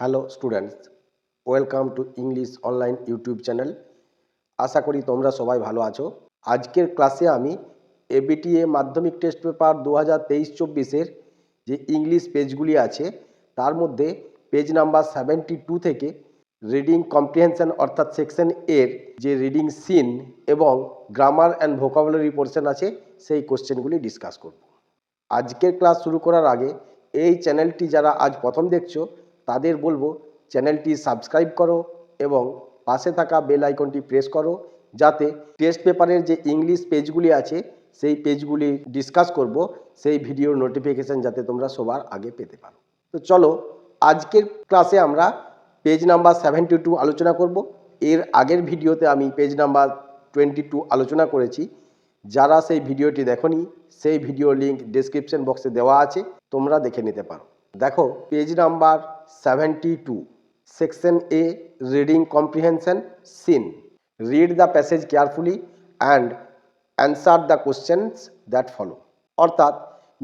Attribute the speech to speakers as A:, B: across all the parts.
A: Hello students, welcome to English online YouTube channel. আশা করি তোমরা সবাই ভালো আছো। আজকের ক্লাসে আমি এবিটিএ মাধ্যমিক টেস্ট পেপার 2023-24 যে ইংলিশ পেজগুলি আছে তার মধ্যে পেজ নাম্বার 72 থেকে রিডিং কম্প্রিহেনশন অর্থাৎ সেকশন এর যে রিডিং সিন এবং গ্রামার অ্যান্ড ভোকাবুলারি পোর্শন আছে সেই কোশ্চেনগুলি ডিসকাস করব। আজকের ক্লাস শুরু করার আগে এই চ্যানেলটি যারা আজ প্রথম দেখছো তাদের বলবো চ্যানেলটি সাবস্ক্রাইব করো এবং পাশে থাকা বেল আইকনটি প্রেস করো, যাতে টেস্ট পেপারের যে ইংলিশ পেজগুলি আছে সেই পেজগুলি ডিসকাস করব, সেই ভিডিওর নোটিফিকেশান যাতে তোমরা সবার আগে পেতে পারো। তো চলো আজকের ক্লাসে আমরা পেজ নাম্বার 72 আলোচনা করব। এর আগের ভিডিওতে আমি পেজ নাম্বার 22 আলোচনা করেছি। যারা সেই ভিডিওটি দেখোনি সেই ভিডিওর লিঙ্ক ডেসক্রিপশন বক্সে দেওয়া আছে, তোমরা দেখে নিতে পারো। দেখো page number 72, section A, reading comprehension seen. Read the passage carefully and answer the questions that follow. অর্থাৎ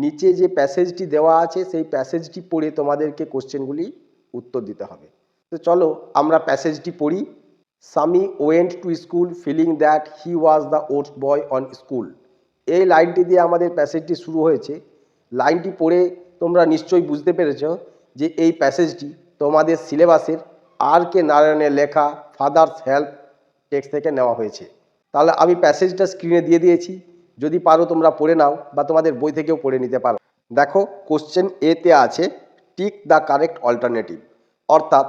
A: নিচে যে প্যাসেজটি দেওয়া আছে সেই প্যাসেজটি পড়ে তোমাদেরকে কোশ্চেনগুলি উত্তর দিতে হবে। তো চলো আমরা প্যাসেজটি পড়ি। Swami went to school feeling that he was the worst boy on school. এই লাইনটি দিয়ে আমাদের প্যাসেজটি শুরু হয়েছে। লাইনটি পড়ে তোমরা নিশ্চয়ই বুঝতে পেরেছ যে এই প্যাসেজটি তোমাদের সিলেবাসের আর কে নারায়ণের লেখা ফাদার্স হেল্প টেক্সট থেকে নেওয়া হয়েছে। তাহলে আমি প্যাসেজটা স্ক্রিনে দিয়ে দিয়েছি, যদি পারো তোমরা পড়ে নাও বা তোমাদের বই থেকেও পড়ে নিতে পারো। দেখো কোশ্চেন এতে আছে টিক দ্য কারেক্ট অল্টারনেটিভ। অর্থাৎ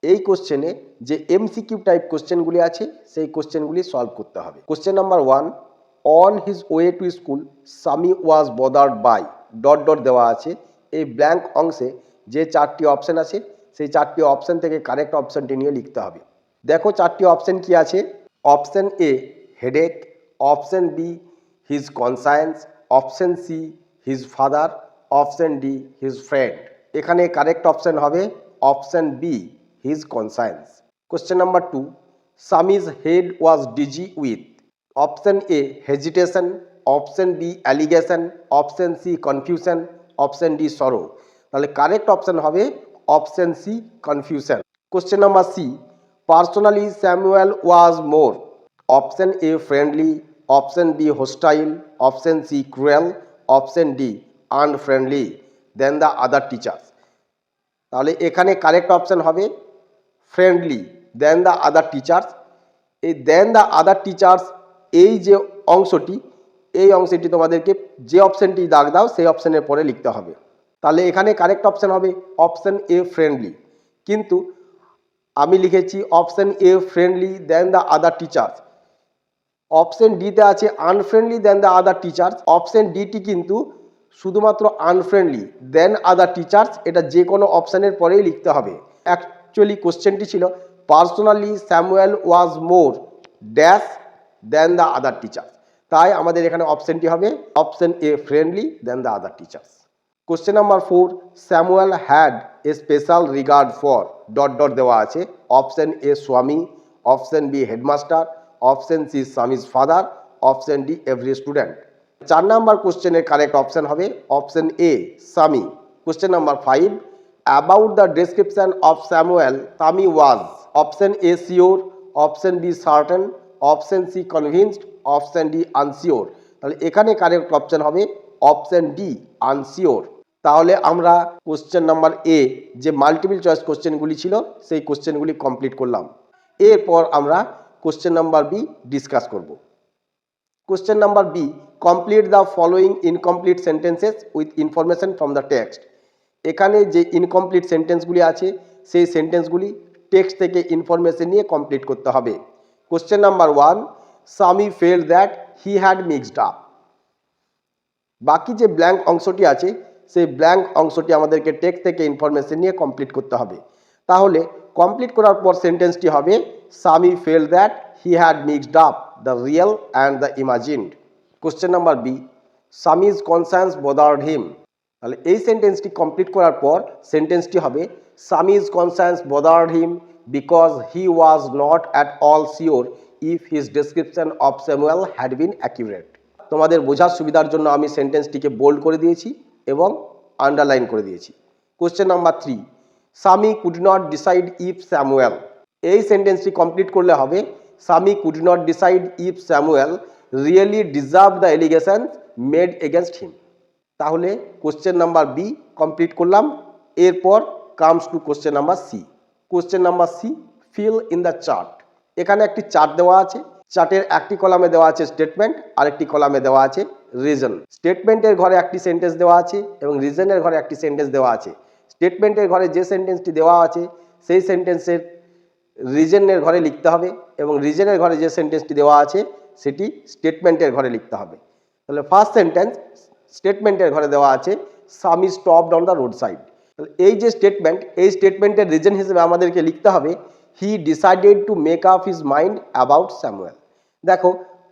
A: এই কোশ্চেনে যে এমসিকিউ টাইপ কোশ্চেনগুলি আছে সেই কোশ্চেনগুলি সলভ করতে হবে। Question number 1, on his way to school Swami was bothered by dot dot দেওয়া আছে। এই ব্ল্যাঙ্ক অংশে যে চারটি অপশান আছে সেই চারটি অপশান থেকে কারেক্ট অপশানটি নিয়ে লিখতে হবে। দেখো চারটি অপশান কি আছে। Option A headache, option B his conscience, option C his father, option D his friend. এখানে কারেক্ট অপশান হবে option B his conscience. Question number 2, Swami's head was dizzy with. Option A hesitation, option B allegation, option C confusion, option D sorrow. তাহলে correct option হবে option C confusion. Question number C, personally Samuel was more. Option A friendly, option B hostile, option C cruel, option D unfriendly than the other teachers. তাহলে এখানে correct option হবে friendly than the other teachers. এই than the other teachers এই যে অংশটি, এই অংশটি তোমাদেরকে যে অপশানটি দাগ দাও সেই অপশানের পরে লিখতে হবে। তাহলে এখানে কারেক্ট অপশান হবে অপশান এ ফ্রেন্ডলি, কিন্তু আমি লিখেছি option A friendly than the other teachers. Option ডিতে আছে unfriendly than the other teachers. Option ডিটি কিন্তু শুধুমাত্র আনফ্রেন্ডলি দেন আদার টিচার্স, এটা যে কোনো অপশানের পরেই লিখতে হবে। অ্যাকচুয়ালি কোশ্চেনটি ছিল personally Samuel was more dash than the other teachers. তাই আমাদের এখানে অপশানটি হবে option A friendly than the other teachers. Question number 4, Samuel had a special regard for dot dot দেওয়া আছে। Option A Swami, option B headmaster, option C Swami's father, option D every student. 4 number কোশ্চেনের correct option হবে option A Swami. Question number 5, about the description of Samuel Sami was. Option A sure, option B certain, option C convinced, option D unsure. তাহলে এখানে correct option হবে option D unsure. তাহলে আমরা question number A যে multiple choice কোশ্চেনগুলি ছিল সেই কোশ্চেনগুলি complete করলাম। এরপর আমরা কোশ্চেন নাম্বার বি ডিসকাস করব। Question number B, complete the following incomplete sentences with information from the text. এখানে যে ইনকমপ্লিট সেন্টেন্সগুলি আছে সেই সেন্টেন্সগুলি টেক্সট থেকে ইনফরমেশন নিয়ে কমপ্লিট করতে হবে। Question number 1, Swami felt that he had mixed up. বাকি যে ব্ল্যাঙ্ক অংশটি আছে সেই ব্ল্যাঙ্ক অংশটি আমাদেরকে টেক্সট থেকে ইনফরমেশন নিয়ে কমপ্লিট করতে হবে। তাহলে কমপ্লিট করার পর সেন্টেন্সটি হবে Swami felt that he had mixed up the real and the imagined. Question number B, Swami's conscience bothered him. তাহলে এই সেন্টেন্সটি কমপ্লিট করার পর সেন্টেন্সটি হবে Swami's conscience bothered him because he was not at all sure if his description of Samuel had been accurate. তোমাদের বোঝার সুবিধার জন্য আমি সেন্টেন্সটিকে বোল্ড করে দিয়েছি এবং আন্ডারলাইন করে দিয়েছি। Question number 3, Swami could not decide if Samuel, এই সেন্টেন্সটি কমপ্লিট করলে হবে Swami could not decide if Samuel really deserve the allegation made against him. তাহলে কোশ্চেন নাম্বার বি কমপ্লিট করলাম। এরপর comes to question number C. Question number C, fill in the chart. এখানে একটি chart দেওয়া আছে। চার্টের একটি কলামে দেওয়া আছে স্টেটমেন্ট, আরেকটি কলামে দেওয়া আছে রিজন। স্টেটমেন্টের ঘরে একটি সেন্টেন্স দেওয়া আছে এবং রিজনের ঘরে একটি সেন্টেন্স দেওয়া আছে। স্টেটমেন্টের ঘরে যে সেন্টেন্সটি দেওয়া আছে সেই সেন্টেন্সের রিজনের ঘরে লিখতে হবে এবং রিজনের ঘরে যে সেন্টেন্সটি দেওয়া আছে সেটি স্টেটমেন্টের ঘরে লিখতে হবে। তাহলে ফার্স্ট সেন্টেন্স স্টেটমেন্টের ঘরে দেওয়া আছে স্বামী stopped on the road side. তাহলে এই যে স্টেটমেন্ট, এই স্টেটমেন্টের রিজন হিসেবে আমাদেরকে লিখতে হবে he decided to make up his mind about Samuel. দেখো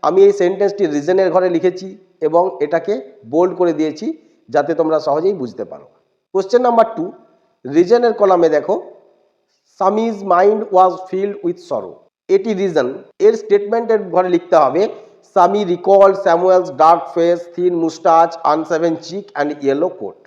A: আমি এই সেন্টেন্সটি রিজনের ঘরে লিখেছি এবং এটাকে বোল্ড করে দিয়েছি যাতে তোমরা সহজেই বুঝতে পারো। কোশ্চেন নাম্বার 2, রিজনের কলামে দেখো Swami's mind was filled with sorrow, এটি রিজন। এর স্টেটমেন্টের ঘরে লিখতে হবে Swami recalled Samuel's dark face, thin moustache, unshaven cheek and yellow coat.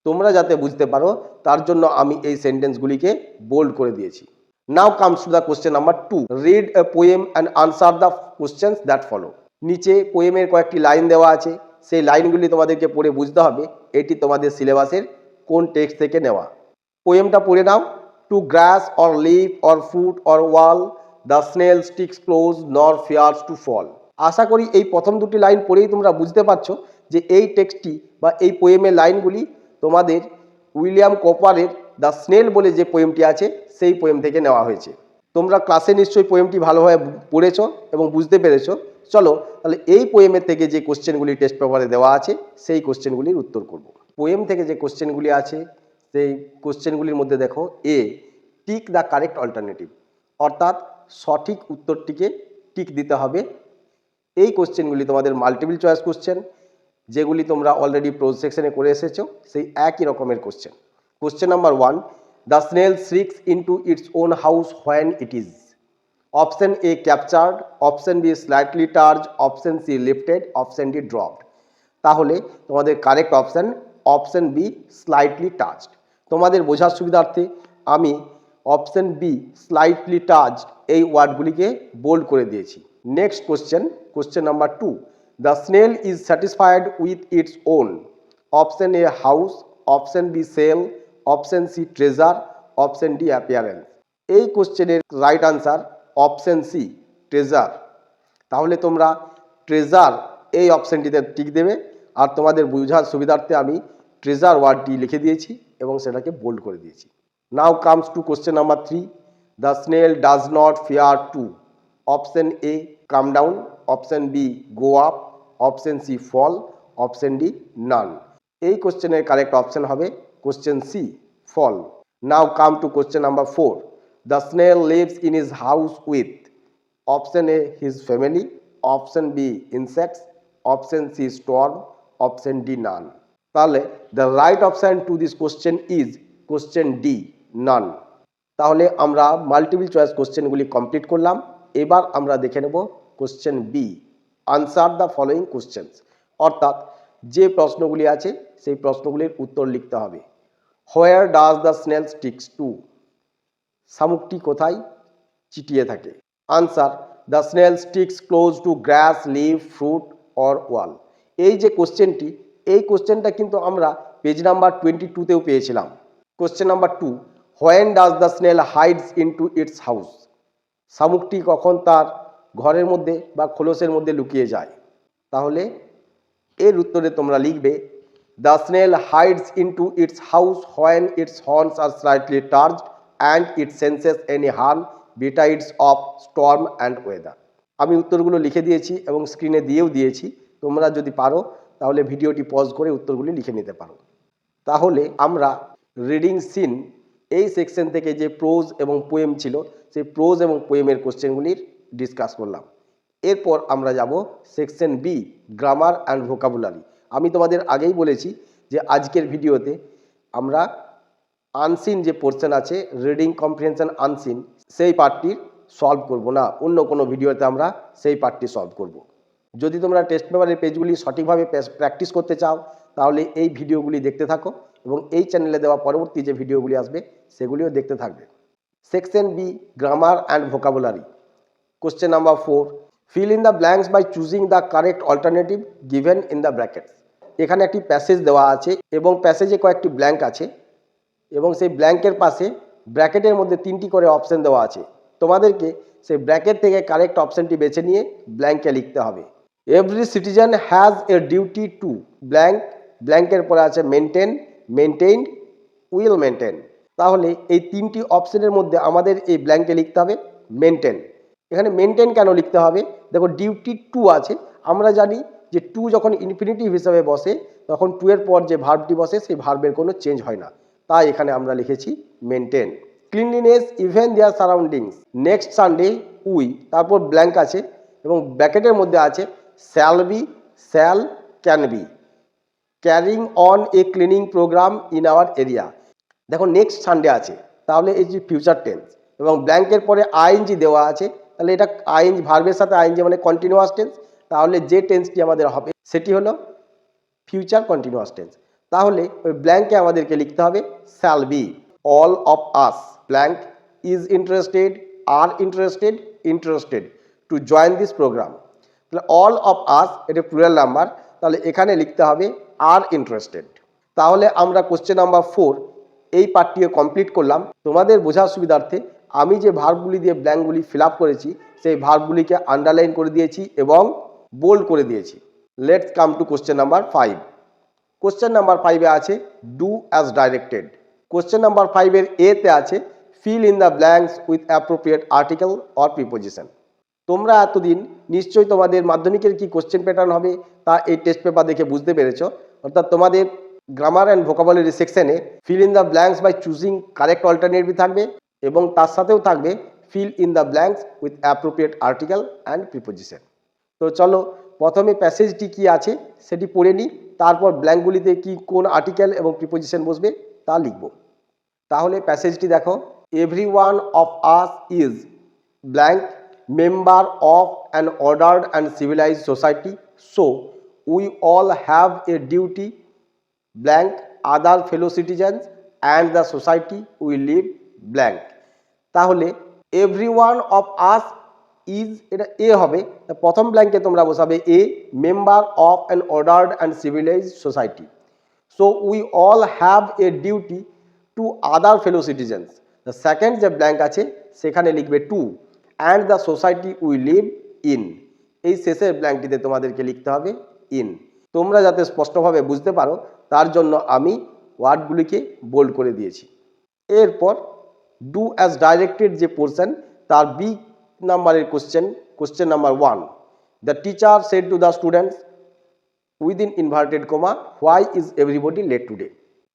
A: তোমরা যাতে বুঝতে পারো তার জন্য আমি এই সেন্টেন্সগুলিকে বোল্ড করে দিয়েছি। Now comes to the question number 2, read a poem and answer the questions that follow. নিচে পোয়েমের কয়েকটি লাইন দেওয়া আছে, সেই লাইনগুলি তোমাদেরকে পড়ে বুঝতে হবে এটি তোমাদের সিলেবাসের কোন টেক্সট থেকে নেওয়া। পোয়েমটা পড়ে নাও। To grass or leaf or fruit or wall, the snail sticks close nor fears to fall. আশা করি এই প্রথম দুটি লাইন পড়েই তোমরা বুঝতে পারছো যে এই টেক্সটটি বা এই পোয়েমের লাইনগুলি তোমাদের উইলিয়াম কোপারের দ্য স্নেল বলে যে পোয়েমটি আছে সেই পোয়েম থেকে নেওয়া হয়েছে। তোমরা ক্লাসে নিশ্চয়ই পোয়েমটি ভালোভাবে পড়েছো এবং বুঝতে পেরেছো। চলো তাহলে এই পোয়েমের থেকে যে কোশ্চেনগুলি টেস্ট পেপারে দেওয়া আছে সেই কোশ্চেনগুলির উত্তর করব। পোয়েম থেকে যে কোশ্চেনগুলি আছে সেই কোশ্চেনগুলির মধ্যে দেখো এ, টিক দ্য কারেক্ট অল্টারনেটিভ, অর্থাৎ সঠিক উত্তরটিকে টিক দিতে হবে। এই কোশ্চেনগুলি তোমাদের মাল্টিপল চয়েস কোশ্চেন, যেগুলি তোমরা অলরেডি প্রোজ সেকশনে করে এসেছো সেই একই রকমের question. Question number 1, the snail shrinks into its own house when it is. Option A captured, option B slightly টার্জ, option C lifted, option D dropped. তাহলে তোমাদের correct option B slightly touched. তোমাদের বোঝার সুবিধার্থে আমি অপশন বি স্লাইটলি টাচড এই ওয়ার্ডগুলিকে bold করে দিয়েছি। Next question number 2, the snail is satisfied with its own. Option A house, option B shell, option C treasure, option D appearance. এই কোশ্চেনের right answer option C treasure. তাহলে তোমরা treasure এই অপশনটিতে tick দেবে। আর তোমাদের বোঝার সুবিধার্থে আমি ট্রেজার ওয়ার্ডটি লিখে দিয়েছি এবং সেটাকে বোল্ড করে দিয়েছি। Now comes to question number 3, the snail does not fear to. Option A come down, option B go up, option C fall, option D none. এই কোশ্চেনের কারেক্ট অপশন হবে question C fall. Now come to question number 4, the snail lives in his house with. Option A his family, option B insects, option C storm, option D none. তাহলে the right option to this question is question D none. তাহলে আমরা multiple choice কোশ্চেনগুলি complete করলাম। এবার আমরা দেখে নেব question B, answer the following questions. অর্থাৎ যে প্রশ্নগুলি আছে সেই প্রশ্নগুলির উত্তর লিখতে হবে। Where does the snail sticks to. শামুকটি কোথায় চিটিয়ে থাকে? Answer, the snail sticks close to grass, leaf, fruit or wall. এই যে কোশ্চেনটি, এই কোশ্চেনটা কিন্তু আমরা পেজ নাম্বার 22তেও পেয়েছিলাম। Question number 2, when does the snail hides into its house. শামুকটি কখন তার ঘরের মধ্যে বা খোলসের মধ্যে লুকিয়ে যায়? তাহলে এর উত্তরে তোমরা লিখবে the snail hides into its house when its horns are slightly touched and it senses any harm betides of storm and weather. আমি উত্তরগুলো লিখে দিয়েছি এবং স্ক্রিনে দিয়েও দিয়েছি। তোমরা যদি পারো তাহলে ভিডিওটি পজ করে উত্তরগুলি লিখে নিতে পারো। তাহলে আমরা রিডিং সিন এই সেকশন থেকে যে প্রোজ এবং পোয়েম ছিল সেই প্রোজ এবং পোয়েমের কোশ্চেনগুলির ডিসকাস করলাম। এরপর আমরা যাব section B, grammar and vocabulary. আমি তোমাদের আগেই বলেছি যে আজকের ভিডিওতে আমরা আনসিন যে পোর্শন আছে, রিডিং কম্প্রিহেনশন আনসিন, সেই পার্টটির সলভ করব না, অন্য কোনো ভিডিওতে আমরা সেই পার্টটি সলভ করব। যদি তোমরা টেস্ট পেপারের পেজগুলি সঠিকভাবে প্র্যাকটিস করতে চাও তাহলে এই ভিডিওগুলি দেখতে থাকো এবং এই চ্যানেলে দেওয়া পরবর্তী যে ভিডিওগুলি আসবে সেগুলিও দেখতে থাকবে। Section B, grammar and vocabulary. Question number 4, fill in the blanks by choosing the correct alternative given in the brackets. এখানে একটি প্যাসেজ দেওয়া আছে এবং প্যাসেজে কয়েকটি ব্ল্যাঙ্ক আছে এবং সেই ব্ল্যাঙ্কের পাশে ব্র্যাকেটের মধ্যে 3টি করে অপশন দেওয়া আছে। তোমাদেরকে সেই ব্র্যাকেট থেকে কারেক্ট অপশনটি বেছে নিয়ে ব্ল্যাঙ্কে লিখতে হবে। Every citizen has a duty to blank, ব্ল্যাঙ্কের পরে আছে মেনটেন, মেনটেইনড, উইল মেনটেন। তাহলে এই 3টি অপশনের মধ্যে আমাদের এই ব্ল্যাঙ্কে লিখতে হবে মেনটেন। এখানে মেনটেন কেন লিখতে হবে? দেখো ডিউটি টু আছে, আমরা জানি যে টু যখন ইনফিনিটিভ হিসেবে বসে তখন টু এর পর যে ভার্বটি বসে সেই ভার্বের কোনো চেঞ্জ হয় না, তাই এখানে আমরা লিখেছি maintain. Cleanliness even their surroundings. Next Sunday we, তারপর ব্ল্যাঙ্ক আছে এবং ব্র্যাকেটের মধ্যে আছে shall be, shall, can be, carrying on a cleaning programme in our area. দেখো নেক্সট সানডে আছে, তাহলে এই যে ফিউচার টেন্স এবং ব্ল্যাঙ্কের পরে আইএনজি দেওয়া আছে, তাহলে এটা আইএনজি ভার্বের সাথে আইএনজি মানে কন্টিনিউয়াস টেন্স, তাহলে যে টেন্সটি আমাদের হবে সেটি হলো ফিউচার কন্টিনিউয়াস টেন্স। তাহলে ওই ব্ল্যাঙ্কে আমাদেরকে লিখতে হবে shall be. All of us blank is interested, are interested, interested to join this programme. তাহলে অল অফ আস এটা প্লুরাল নাম্বার, তাহলে এখানে লিখতে হবে আর ইন্টারেস্টেড। তাহলে আমরা কোশ্চেন নাম্বার 4 এই পার্টটিও কমপ্লিট করলাম। তোমাদের বোঝার সুবিধার্থে আমি যে ভার্বগুলি দিয়ে ব্ল্যাঙ্কগুলি ফিল আপ করেছি সেই ভার্বগুলিকে আন্ডারলাইন করে দিয়েছি এবং বোল্ড করে দিয়েছি। Let's come to question number 5। Question number 5-এ আছে do as directed. Question number 5-এর এতে আছে fill in the blanks with appropriate article or preposition. তোমরা এতদিন নিশ্চয়ই তোমাদের মাধ্যমিকের কি কোশ্চেন প্যাটার্ন হবে তা এই টেস্ট পেপার দেখে বুঝতে পেরেছো। অর্থাৎ তোমাদের গ্রামার অ্যান্ড ভোকাবুলারি সেকশনে fill in the blanks by choosing correct alternative থাকবে এবং তার সাথেও থাকবে fill in the blanks with appropriate article and preposition. তো চলো প্রথমে প্যাসেজটি কি আছে সেটি পড়ে নিই, তারপর ব্ল্যাঙ্কগুলিতে কি কোন আর্টিকেল এবং প্রিপোজিশন বসবে তা লিখব। তাহলে প্যাসেজটি দেখো, every one of us is blank member of an ordered and civilized society, so we all have a duty blank other fellow citizens and the society we live blank। তাহলে everyone of us is এটা এ হবে, প্রথম ব্ল্যাঙ্কে তোমরা বসাবে a, member of an ordered and civilised society, so we all have a duty to other fellow citizens. The second যে blank আছে সেখানে লিখবে to and the society we live in. এই শেষের ব্ল্যাঙ্কটিতে তোমাদেরকে লিখতে হবে ইন। তোমরা যাতে স্পষ্টভাবে বুঝতে পারো তার জন্য আমি ওয়ার্ডগুলিকে বোল্ড করে দিয়েছি। এরপর ডু অ্যাজ ডাইরেক্টেড যে পোর্শন তার বি নাম্বারের question number 1, the teacher said to the students within inverted comma why is everybody late today,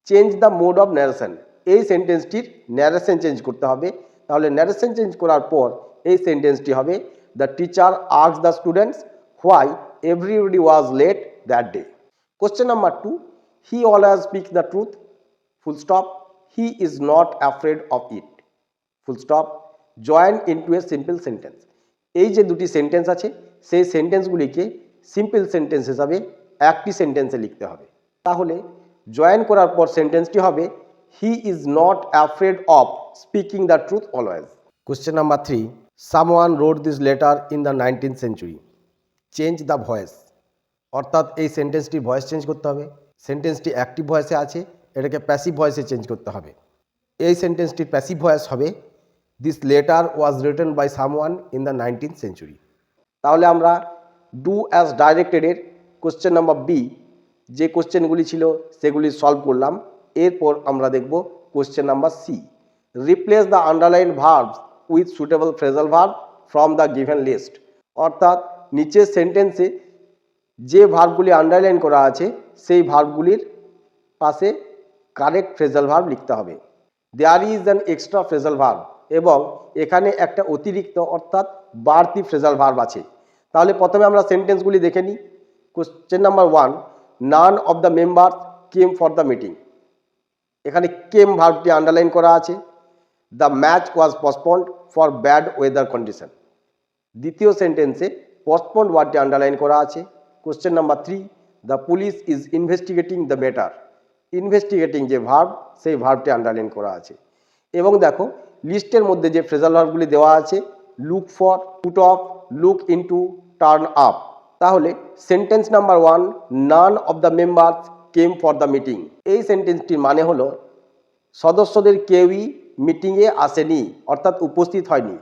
A: change the mode of narration. এই সেন্টেন্সটির ন্যারেশন চেঞ্জ করতে হবে। তাহলে ন্যারেশন চেঞ্জ করার পর এই সেন্টেন্সটি হবে the teacher asked the students why everybody was late that day. Question number 2, he always speaks the truth full stop, he is not afraid of it full stop, join into a simple sentence. এই যে দুটি sentence আছে সেই সেন্টেন্সগুলিকে simple sentence হিসাবে একটি সেন্টেন্সে লিখতে হবে। তাহলে জয়েন করার পর সেন্টেন্সটি হবে হি is not afraid of speaking the truth always. Question number 3, someone wrote this letter in the 19th century, change the voice. অর্থাৎ এই সেন্টেন্সটির ভয়েস চেঞ্জ করতে হবে। সেন্টেন্সটি অ্যাক্টিভ ভয়েসে আছে, এটাকে প্যাসিভ ভয়েসে চেঞ্জ করতে হবে। এই সেন্টেন্সটির প্যাসিভ ভয়েস হবে this letter was written by someone in the 19th century। তাহলে আমরা ডু অ্যাজ ডাইরেক্টেডের কোশ্চেন নাম্বার বি যে কোশ্চেনগুলি ছিল সেগুলি সলভ করলাম। এরপর আমরা দেখব question number C, replace the underline verbs with suitable phrasal verb from the given list. অর্থাৎ নিচের সেন্টেন্সে যে ভার্বগুলি আন্ডারলাইন করা আছে সেই ভার্বগুলির পাশে কারেক্ট ফ্রেজাল ভার্ব লিখতে হবে। There is an extra phrasal verb, এবং এখানে একটা অতিরিক্ত অর্থাৎ বাড়তি ফ্রেজাল ভার্ব আছে। তাহলে প্রথমে আমরা সেন্টেন্সগুলি দেখে নিই। Question number 1, none of the members came for the meeting. এখানে কেম ভার্বটি আন্ডারলাইন করা আছে। The match was postponed for bad weather condition. দ্বিতীয় সেন্টেন্সে পোস্টপন্ড ওয়ার্ডটি আন্ডারলাইন করা আছে। Question number 3, the police is investigating the matter. Investigating যে ভার্ব সেই ভার্বটি underline করা আছে। এবং দেখো লিস্টের মধ্যে যে ফ্রেজাল ভার্বগুলি দেওয়া আছে, look for, put off, look into, turn up. তাহলে sentence number 1, none of the members came for the meeting. এই সেন্টেন্সটির মানে হলো সদস্যদের কেউই মিটিংয়ে আসেনি, অর্থাৎ উপস্থিত হয়নি।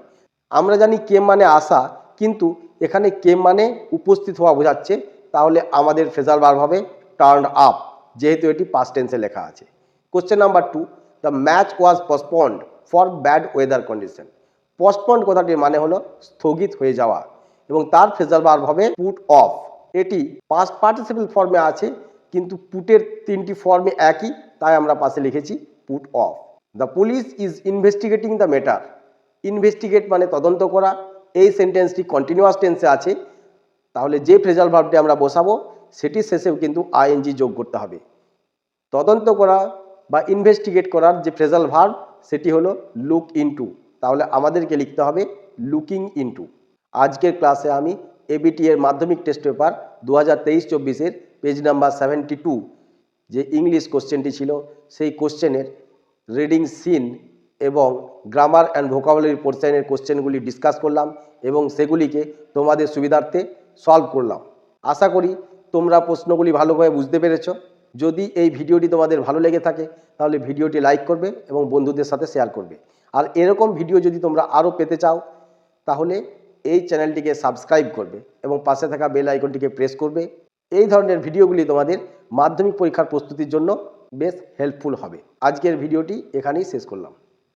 A: আমরা জানি কেম মানে আসা, কিন্তু এখানে কেম মানে উপস্থিত হওয়া বোঝাচ্ছে, তাহলে আমাদের ফ্রেজাল ভার্ব হবে টার্ন আপ, যেহেতু এটি পাস্ট টেন্সে লেখা আছে। Question number 2, the match was postponed for bad weather condition. Postponed কথাটির মানে হলো স্থগিত হয়ে যাওয়া, এবং তার ফ্রেজাল ভার্ব হবে পুট অফ। এটি পাস্ট পার্টিসিপল ফর্মে আছে, কিন্তু পুটের 3টি ফর্মে একই, তাই আমরা পাশে লিখেছি put off. The police is investigating the matter. Investigate মানে তদন্ত করা। এই সেন্টেন্সটি কন্টিনিউয়াস টেন্সে আছে, তাহলে যে ফ্রেজাল ভার্বটি আমরা বসাবো সেটির শেষেও কিন্তু আইএনজি যোগ করতে হবে। তদন্ত করা বা ইনভেস্টিগেট করার যে ফ্রেজাল ভার্ব সেটি হলো লুক ইনটু, তাহলে আমাদেরকে লিখতে হবে লুকিং ইনটু। আজকের ক্লাসে আমি এবিটি এর মাধ্যমিক টেস্ট পেপার 2023-24 পেজ নাম্বার 72 যে ইংলিশ কোশ্চেনটি ছিল সেই কোশ্চেনের রিডিং সিন এবং গ্রামার অ্যান্ড ভোকাবুলারি পোর্শনের কোশ্চেনগুলি ডিসকাস করলাম এবং সেগুলিকে তোমাদের সুবিধার্থে সলভ করলাম। আশা করি তোমরা প্রশ্নগুলি ভালোভাবে বুঝতে পেরেছো। যদি এই ভিডিওটি তোমাদের ভালো লেগে থাকে তাহলে ভিডিওটি লাইক করবে এবং বন্ধুদের সাথে শেয়ার করবে। আর এরকম ভিডিও যদি তোমরা আরও পেতে চাও তাহলে এই চ্যানেলটিকে সাবস্ক্রাইব করবে এবং পাশে থাকা বেল আইকনটিকে প্রেস করবে। এই ধরনের ভিডিওগুলি তোমাদের মাধ্যমিক পরীক্ষার প্রস্তুতির জন্য বেশ হেল্পফুল হবে। আজকের ভিডিওটি এখানেই শেষ করলাম।